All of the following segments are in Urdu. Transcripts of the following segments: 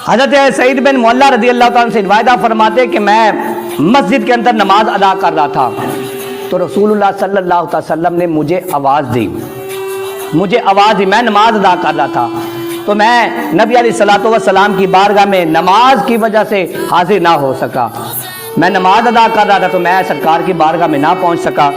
حضرت سعید بن معلیٰ رضی اللہ تعالیٰ سے روایت فرماتے کہ میں مسجد کے اندر نماز ادا کر رہا تھا تو رسول اللہ صلی اللہ علیہ وسلم نے مجھے آواز دی، میں نماز ادا کر رہا تھا تو میں نبی علیہ الصلوۃ والسلام کی بارگاہ میں نماز کی وجہ سے حاضر نہ ہو سکا۔ میں نماز ادا کر رہا تھا تو میں سرکار کی بارگاہ میں نہ پہنچ سکا۔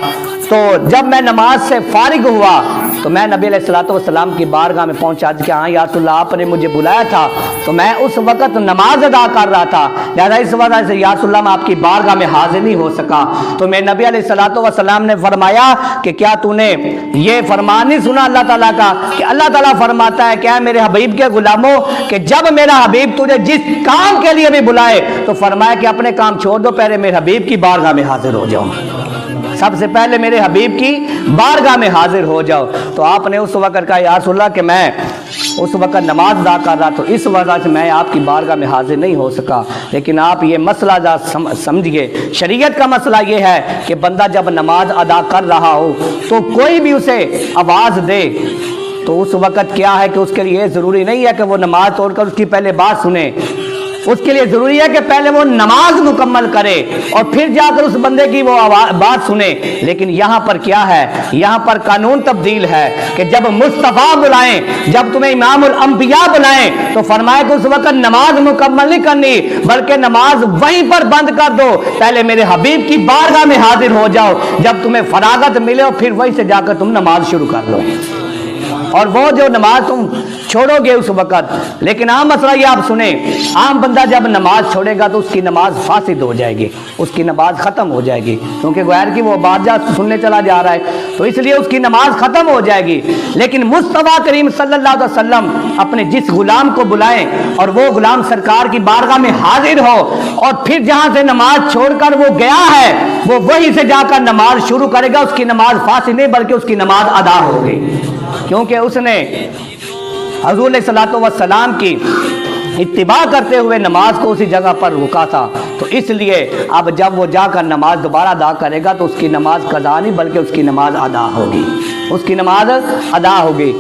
تو جب میں نماز سے فارغ ہوا تو میں نبی علیہ الصلوۃ والسلام کی بارگاہ میں پہنچا کہ ہاں یا رسول اللہ آپ نے مجھے بلایا تھا تو میں اس وقت نماز ادا کر رہا تھا، لہذا اس وجہ سے یا رسول اللہ میں آپ کی بارگاہ میں حاضر نہیں ہو سکا۔ تو میں نبی علیہ الصلوۃ والسلام نے فرمایا کہ کیا تو نے یہ فرمان نہیں سنا اللہ تعالیٰ کا کہ اللہ تعالیٰ فرماتا ہے کہ اے میرے حبیب کے غلاموں کہ جب میرا حبیب تجھے جس کام کے لیے بھی بلائے تو فرمایا کہ اپنے کام چھوڑ دو، پہلے میرے حبیب کی بارگاہ میں حاضر ہو جاؤ، سب سے پہلے میرے حبیب کی بارگاہ میں حاضر ہو جاؤ۔ تو آپ نے اس وقت کہا یا رسول اللہ کہ میں اس وقت نماز ادا کر رہا تو اس وجہ سے میں آپ کی بارگاہ میں حاضر نہیں ہو سکا۔ لیکن آپ یہ مسئلہ سمجھیے، شریعت کا مسئلہ یہ ہے کہ بندہ جب نماز ادا کر رہا ہو تو کوئی بھی اسے آواز دے تو اس وقت کیا ہے کہ اس کے لیے ضروری نہیں ہے کہ وہ نماز توڑ کر اس کی پہلے بات سنے، اس کے لیے ضروری ہے کہ پہلے وہ نماز مکمل کرے اور پھر جا کر اس بندے کی وہ بات سنے۔ لیکن یہاں پر کیا ہے، یہاں پر قانون تبدیل ہے کہ جب مصطفیٰ بلائیں، جب تمہیں امام الانبیاء بلائیں تو فرمایا کہ اس وقت نماز مکمل نہیں کرنی بلکہ نماز وہیں پر بند کر دو، پہلے میرے حبیب کی بارگاہ میں حاضر ہو جاؤ، جب تمہیں فراغت ملے اور پھر وہیں سے جا کر تم نماز شروع کر لو، اور وہ جو نماز تم چھوڑو گے اس وقت۔ لیکن عام مسئلہ یہ آپ سنیں، عام بندہ جب نماز چھوڑے گا تو اس کی نماز فاسد ہو جائے گی، اس کی نماز ختم ہو جائے گی، کیونکہ غیر کی وہ بات سننے چلا جا رہا ہے تو اس لیے اس کی نماز ختم ہو جائے گی۔ لیکن مصطفیٰ کریم صلی اللہ علیہ وسلم اپنے جس غلام کو بلائیں اور وہ غلام سرکار کی بارگاہ میں حاضر ہو اور پھر جہاں سے نماز چھوڑ کر وہ گیا ہے وہ وہیں سے جا کر نماز شروع کرے گا، اس کی نماز فاسد نہیں بلکہ اس کی نماز ادا ہوگی، کیونکہ اس نے حضور علیہ الصلوۃ والسلام کی اتباع کرتے ہوئے نماز کو اسی جگہ پر رکا تھا۔ تو اس لیے اب جب وہ جا کر نماز دوبارہ ادا کرے گا تو اس کی نماز قضا نہیں بلکہ اس کی نماز ادا ہوگی، اس کی نماز ادا ہوگی۔